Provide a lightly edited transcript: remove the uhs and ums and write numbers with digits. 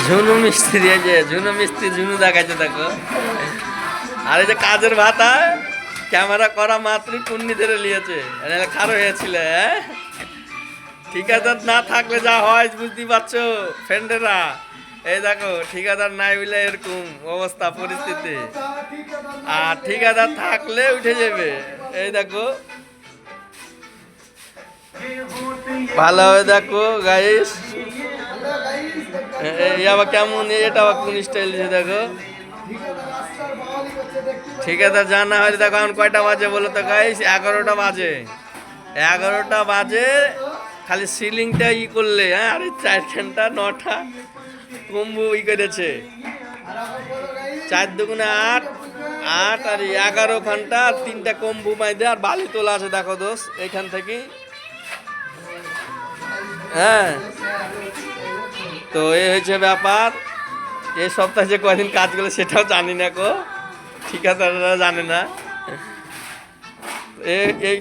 ঝুনু মিস্ত্রি, এই যে ঝুনু মিস্ত্রি ঝুনু দেখাচ্ছে দেখো। আর এই যে কাজের ভাতা ক্যামেরা করা মাত্রই পুন্নি ধরে নিয়েছে, খারাপ হয়েছিল। হ্যাঁ, ঠিকাদার না থাকলে যা হয় বুঝতেই পারছো ফ্রেন্ডেরা। এই দেখো ঠিকাদার নাই বলে এরকম অবস্থা পরিস্থিতি, আর ঠিকাদার থাকলে উঠে যাবে। এই দেখো ভালো হবে দেখো গাইস, এই আবার কেমন, এটা আবার কোন স্টাইল দিয়েছে দেখো। ঠিকাদার জানা হয়তো দেখো এখন কয়টা বাজে বলো তো গাইস? 11টা বাজে, 11টা বাজে। খালি সিলিংটা ই করলে, হ্যাঁ, আরে 4 ঘন্টা 9টা কম্বু ই করেছে। 4 দুগুণে 8, 8 আর 11 ঘন্টা, আর 3টা কম্বু মাইদে আর বালি তোলা আছে দেখো দোষ এইখান থেকে। হ্যাঁ, তো এই হয়েছে ব্যাপার। এই সপ্তাহে যে কয়দিন কাজ করলো সেটাও জানি না কো, ঠিকাদাররা জানে না। এই